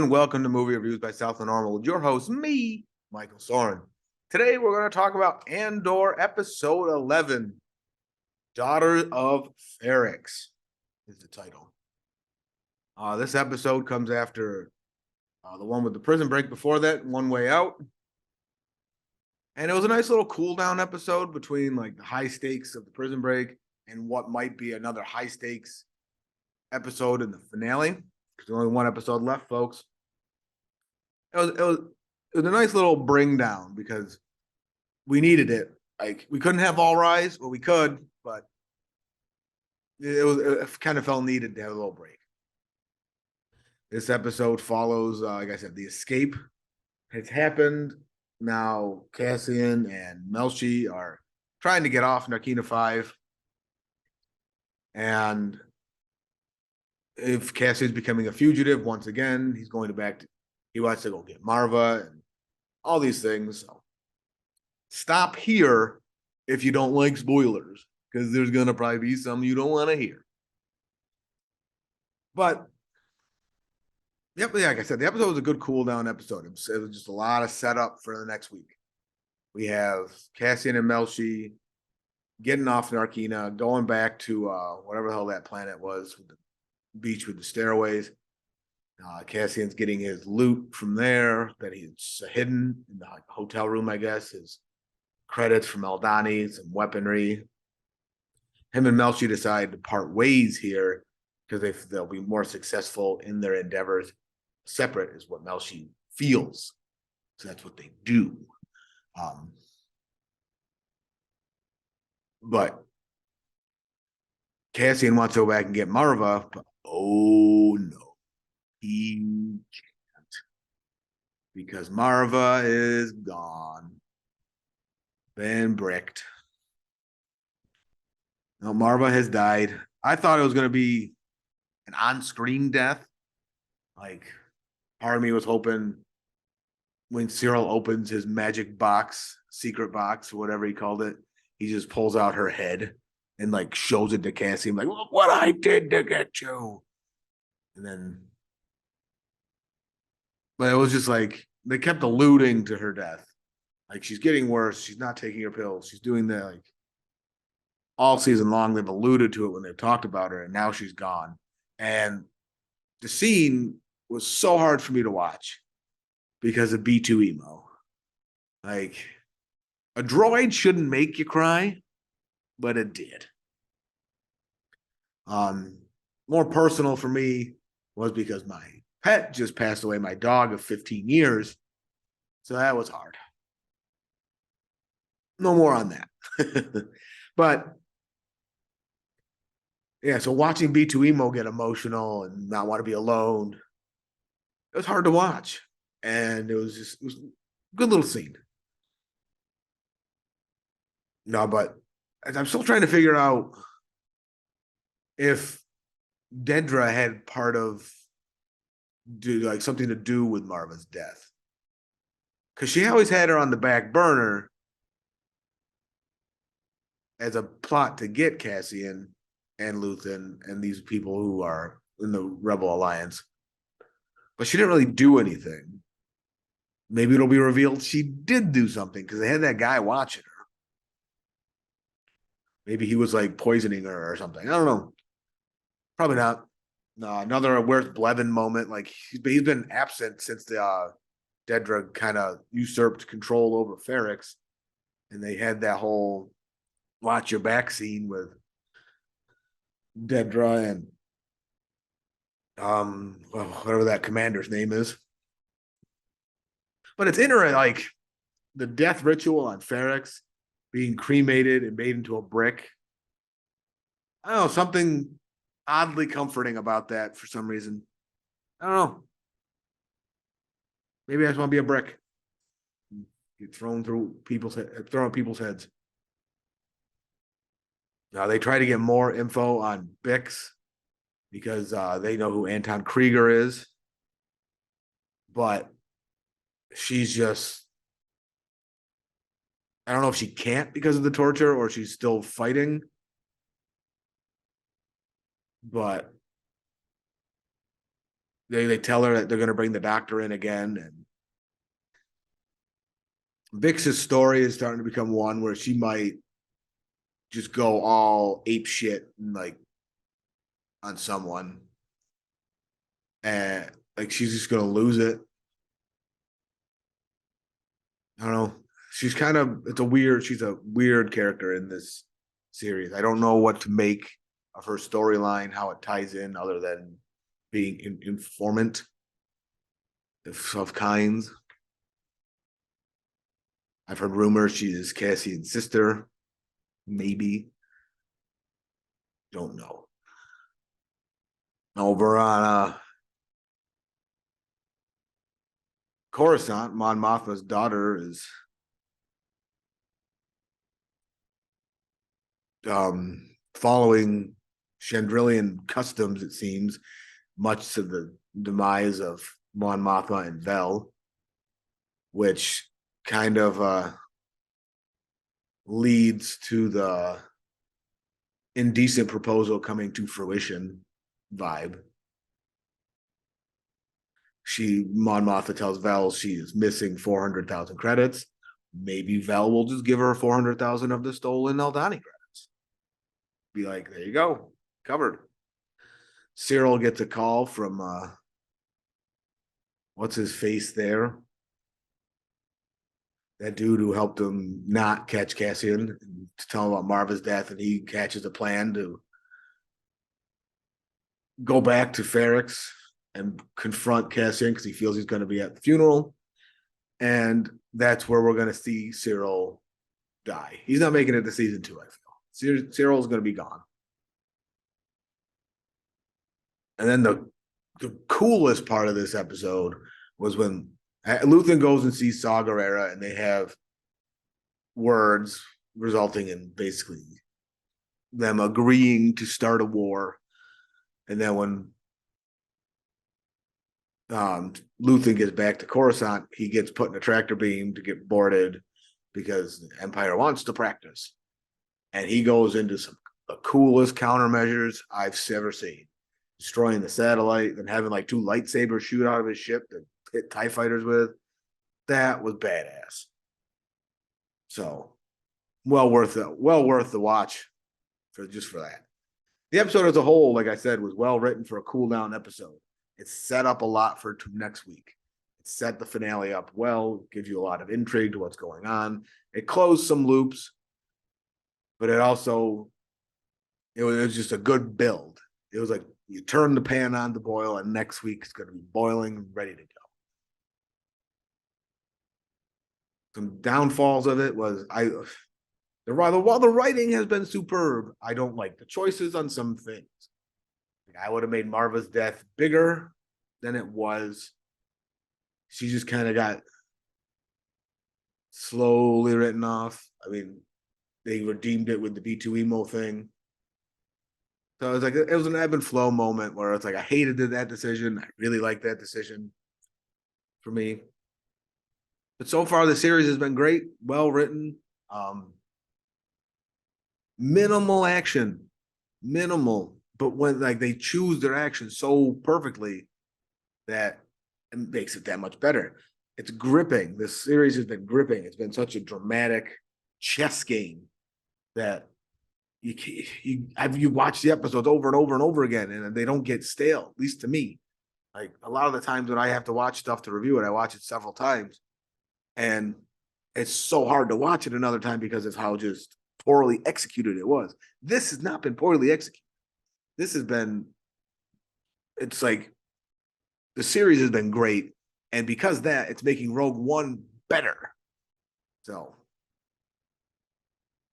and welcome to Movie Reviews by South of Normal with your host, me, Michael Soren. Today we're going to talk about Andor episode 11, Daughter of Ferrix is the title. This episode comes after the one with the prison break before that, One Way Out. And it was a nice little cool down episode between like the high stakes of the prison break and what might be another high stakes episode in the finale. There's only one episode left, folks. It was a nice little bring down because we needed it. Like we couldn't have all rise, or we could, but it kind of felt needed to have a little break. This episode follows, like I said, the escape has happened. Now Cassian and Melshi are trying to get off Narkina 5. And if Cassian's becoming a fugitive once again, he's going he wants to go get Marva and all these things. So stop here if you don't like spoilers, because there's going to probably be some you don't want to hear. But, yep, like I said, the episode was a good cool down episode. It was just a lot of setup for the next week. We have Cassian and Melshi getting off Narkina, going back to whatever the hell that planet was, with the beach with the stairways. Cassian's getting his loot from there that he's hidden in the hotel room, I guess. His credits from Eldani, some weaponry. Him and Melshi decide to part ways here because they'll be more successful in their endeavors. Separate is what Melshi feels. So that's what they do. But Cassian wants to go back and get Marva, but oh no. He can't, because Marva is gone. Been bricked. No, Marva has died. I thought it was going to be an on-screen death. Like, part of me was hoping when Cyril opens his magic box, secret box, or whatever he called it, he just pulls out her head and like shows it to Cassian, like, look what I did to get you. And then, but it was just like they kept alluding to her death. Like, she's getting worse. She's not taking her pills. She's doing that. Like, all season long, they've alluded to it when they've talked about her, and now she's gone. And the scene was so hard for me to watch because of B2 emo. Like, a droid shouldn't make you cry, but it did. More personal for me was because my pet just passed away, my dog of 15 years. So that was hard. No more on that. But yeah, so watching B2 emo get emotional and not want to be alone, it was hard to watch. And it was a good little scene. No, but I'm still trying to figure out if Dedra had something to do with Marva's death. Because she always had her on the back burner as a plot to get Cassian and Luthen and these people who are in the Rebel Alliance. But she didn't really do anything. Maybe it'll be revealed she did do something because they had that guy watching her. Maybe he was like poisoning her or something. I don't know. Probably not. No, another Where's Blevin moment. Like, he's been absent since the Dedra kind of usurped control over Ferrix. And they had that whole watch your back scene with Dedra and whatever that commander's name is. But it's interesting, like the death ritual on Ferrix being cremated and made into a brick. I don't know, something oddly comforting about that for some reason. I don't know. Maybe I just want to be a brick. Get thrown at people's heads. Now they try to get more info on Bix because they know who Anton Krieger is. But she's just, I don't know if she can't because of the torture or she's still fighting. But They tell her that they're going to bring the doctor in again, and Vix's story is starting to become one where she might just go all ape shit and like on someone, and like she's just going to lose it. I don't know. She's a weird character in this series. I don't know what to make of her storyline, how it ties in, other than being informant of kinds. I've heard rumors she is Cassian's sister. Maybe. Don't know. Over on Coruscant, Mon Mothma's daughter is following Chandrillian customs, it seems, much to the demise of Mon Mothma and Vel, which kind of leads to the indecent proposal coming to fruition vibe. Mon Mothma tells Vel she is missing 400,000 credits. Maybe Vel will just give her 400,000 of the stolen Eldani credits. Be like, there you go, covered. Cyril gets a call from what's his face there? That dude who helped him not catch Cassian, to tell him about Marva's death, and he catches a plan to go back to Ferrix and confront Cassian because he feels he's going to be at the funeral. And that's where we're going to see Cyril die. He's not making it to season 2, I feel. Cyril's going to be gone. And then the coolest part of this episode was when Luthen goes and sees Saw Gerrera, and they have words resulting in basically them agreeing to start a war. And then when Luthen gets back to Coruscant, he gets put in a tractor beam to get boarded because the Empire wants to practice. And he goes into some the coolest countermeasures I've ever seen. Destroying the satellite and having like 2 lightsabers shoot out of his ship to hit TIE fighters with. That was badass. So well worth the watch for that. The episode as a whole, like I said, was well written for a cool down episode. It's set up a lot for next week. It set the finale up well, gives you a lot of intrigue to what's going on. It closed some loops, but it was just a good build. It was like you turn the pan on to boil, and next week it's going to be boiling and ready to go. Some downfalls of it was while the writing has been superb, I don't like the choices on some things. I would have made Marva's death bigger than it was. She just kind of got slowly written off. I mean, they redeemed it with the B2 thing. So it was an ebb and flow moment where it's like I hated that decision. I really liked that decision for me. But so far the series has been great, well written, minimal action, but when like they choose their action so perfectly that it makes it that much better. It's gripping. This series has been gripping. It's been such a dramatic chess game that you watch the episodes over and over and over again, and they don't get stale, at least to me. Like a lot of the times when I have to watch stuff to review it, I watch it several times, and it's so hard to watch it another time because of how just poorly executed it was. This has not been poorly executed. It's like the series has been great, and because that, it's making Rogue One better. So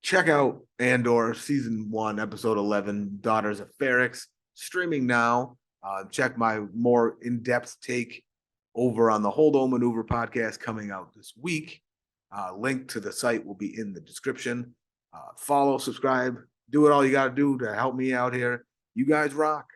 check out Andor season 1, episode 11, Daughters of Ferrix, streaming now. Check my more in-depth take over on the Holdo Maneuver podcast coming out this week. Link to the site will be in the description. Follow, subscribe, do it all you got to do to help me out here. You guys rock.